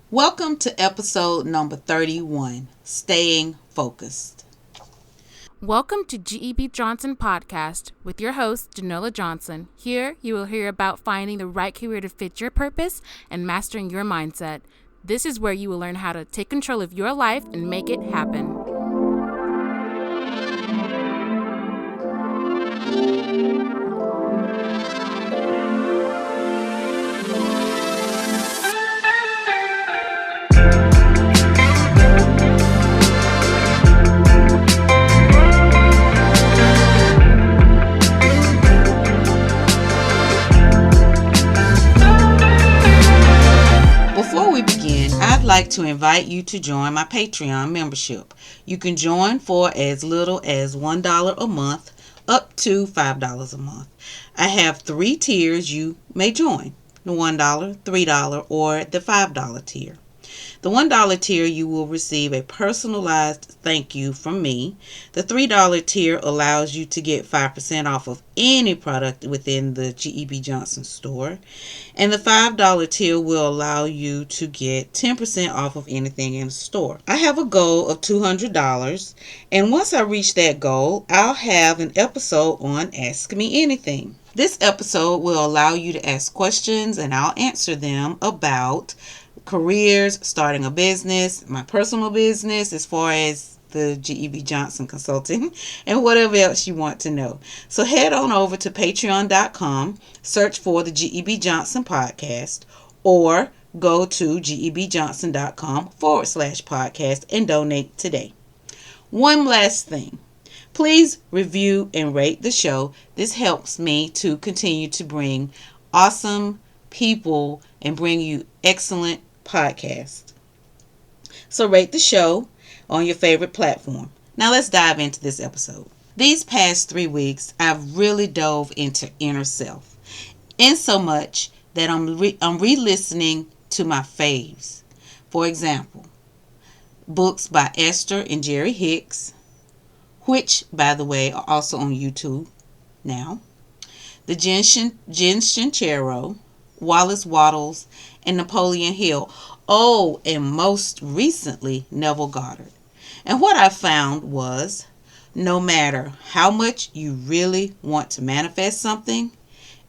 Welcome to episode number 31, Staying Focused. Welcome to GEB Johnson Podcast with your host, Janola Johnson. Here, you will hear about finding the right career to fit your purpose and mastering your mindset. This is where you will learn how to take control of your life and make it happen. Before we begin, I'd like to invite you to join my Patreon membership. You can join for as little as $1 a month up to $5 a month. I have 3 tiers you may join: the $1, $3, or the $5 tier. The $1 tier, you will receive a personalized thank you from me. The $3 tier allows you to get 5% off of any product within the GEB Johnson store. And the $5 tier will allow you to get 10% off of anything in the store. I have a goal of $200, and once I reach that goal, I'll have an episode on Ask Me Anything. This episode will allow you to ask questions, and I'll answer them about careers, starting a business, my personal business as far as the GEB Johnson Consulting, and whatever else you want to know. So head on over to patreon.com, search for the GEB Johnson Podcast, or go to gebjohnson.com/podcast and donate today. One last thing. Please review and rate the show. This helps me to continue to bring awesome people and bring you excellent podcast. So rate the show on your favorite platform. Now let's dive into this episode. These past 3 weeks, I've really dove into inner self, in so much that I'm re-listening to my faves. For example, books by Esther and Jerry Hicks, which, by the way, are also on YouTube now. The Sincero, Wallace Wattles, and Napoleon Hill. Oh, and most recently, Neville Goddard. And what I found was, no matter how much you really want to manifest something,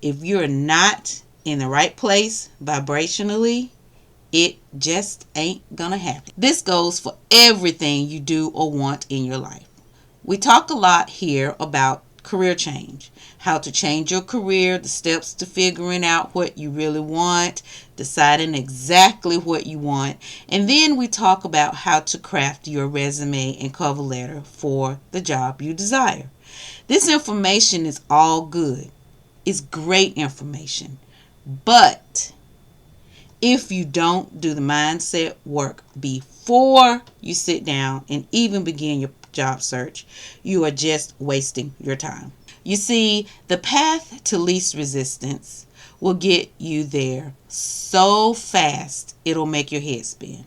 if you're not in the right place vibrationally, it just ain't gonna happen. This goes for everything you do or want in your life. We talk a lot here about career change, how to change your career, the steps to figuring out what you really want, deciding exactly what you want, and then we talk about how to craft your resume and cover letter for the job you desire. This information is all good. It's great information. But if you don't do the mindset work before you sit down and even begin your job search, you are just wasting your time. You see, the path to least resistance will get you there so fast it'll make your head spin.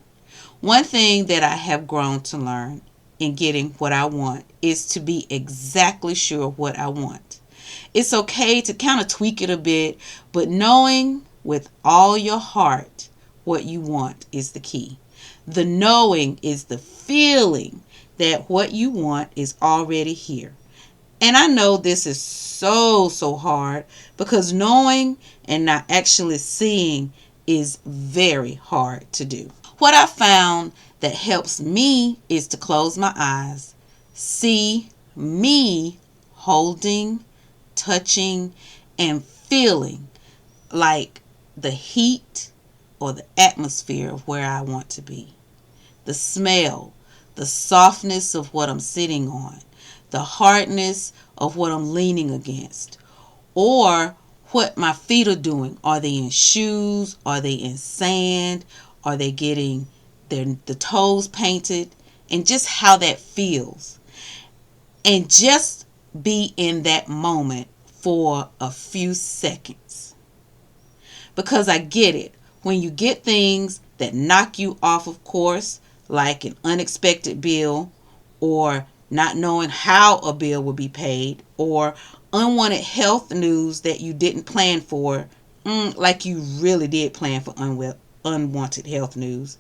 One thing that I have grown to learn in getting what I want is to be exactly sure what I want. It's okay to kind of tweak it a bit, but knowing with all your heart what you want is the key. The knowing is the feeling that what you want is already here. And I know this is so hard, because knowing and not actually seeing is very hard to do. What I found that helps me is to close my eyes, see me holding, touching, and feeling like the heat or the atmosphere of where I want to be. The smell, the softness of what I'm sitting on, the hardness of what I'm leaning against, or what my feet are doing. Are they in shoes? Are they in sand? Are they getting the toes painted? And just how that feels. And just be in that moment for a few seconds. Because I get it. When you get things that knock you off of course, like an unexpected bill, or not knowing how a bill will be paid, or unwanted health news that you didn't plan for, like you really did plan for unwanted health news.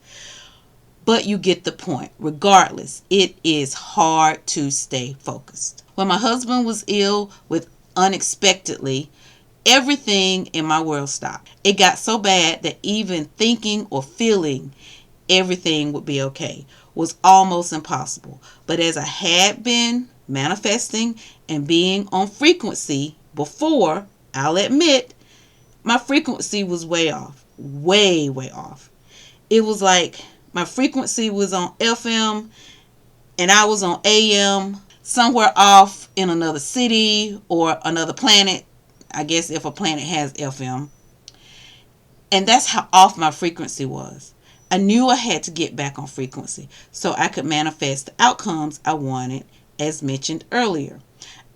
But you get the point. Regardless, it is hard to stay focused. When my husband was ill with unexpectedly, everything in my world stopped. It got so bad that even thinking or feeling everything would be okay was almost impossible. But as I had been manifesting and being on frequency before, I'll admit, my frequency was way off. Way, way off. It was like my frequency was on FM and I was on AM, somewhere off in another city or another planet. I guess if a planet has FM. And that's how off my frequency was. I knew I had to get back on frequency so I could manifest the outcomes I wanted, as mentioned earlier.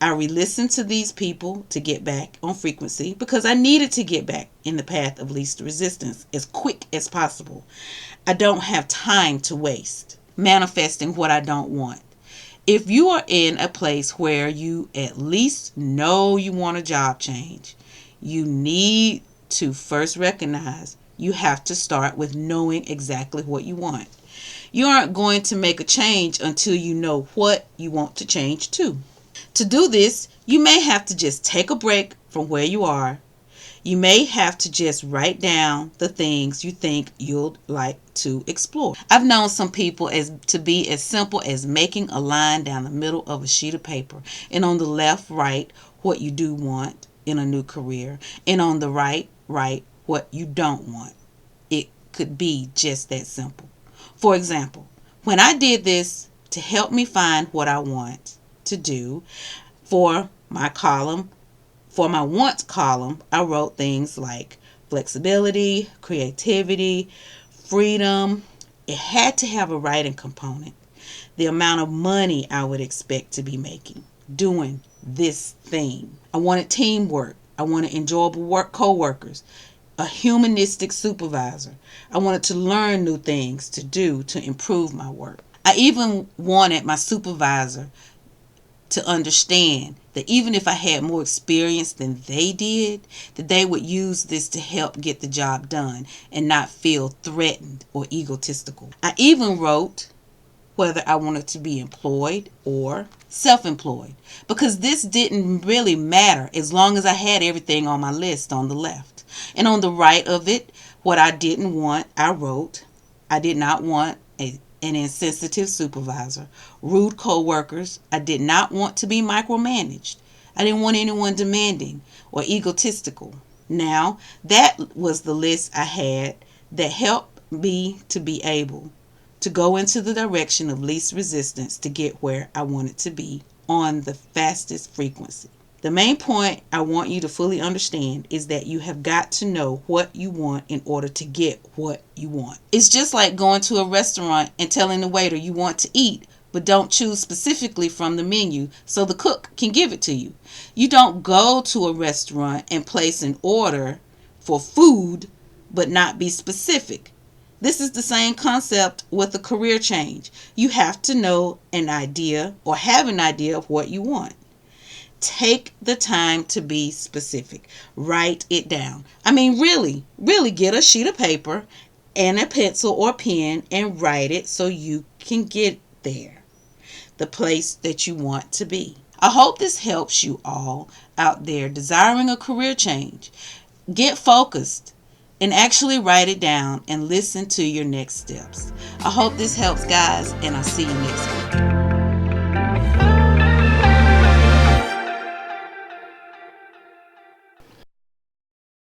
I re-listened to these people to get back on frequency because I needed to get back in the path of least resistance as quick as possible. I don't have time to waste manifesting what I don't want. If you are in a place where you at least know you want a job change, you need to first recognize you have to start with knowing exactly what you want. You aren't going to make a change until you know what you want to change to. To do this, you may have to just take a break from where you are. You may have to just write down the things you think you'd like to explore. I've known some people to be as simple as making a line down the middle of a sheet of paper, and on the left, write what you do want in a new career, and on the right, write what you don't want. It could be just that simple. For example, when I did this to help me find what I want to do for my wants column, I wrote things like flexibility, creativity, freedom. It had to have a writing component. The amount of money I would expect to be making doing this thing. I wanted teamwork. I wanted enjoyable co-workers, a humanistic supervisor. I wanted to learn new things to do to improve my work. I even wanted my supervisor to understand that even if I had more experience than they did, that they would use this to help get the job done and not feel threatened or egotistical. I even wrote whether I wanted to be employed or self-employed, because this didn't really matter as long as I had everything on my list on the left. And on the right of it, what I didn't want, I wrote, I did not want an insensitive supervisor, rude co-workers. I did not want to be micromanaged. I didn't want anyone demanding or egotistical. Now, that was the list I had that helped me to be able to go into the direction of least resistance to get where I wanted to be on the fastest frequency. The main point I want you to fully understand is that you have got to know what you want in order to get what you want. It's just like going to a restaurant and telling the waiter you want to eat, but don't choose specifically from the menu so the cook can give it to you. You don't go to a restaurant and place an order for food, but not be specific. This is the same concept with a career change. You have to know an idea or have an idea of what you want. Take the time to be specific. Write it down. I mean, really get a sheet of paper and a pencil or pen and write it so you can get there, the place that you want to be. I hope this helps you all out there desiring a career change. Get focused and actually write it down and listen to your next steps. I hope this helps, guys, and I'll see you next week.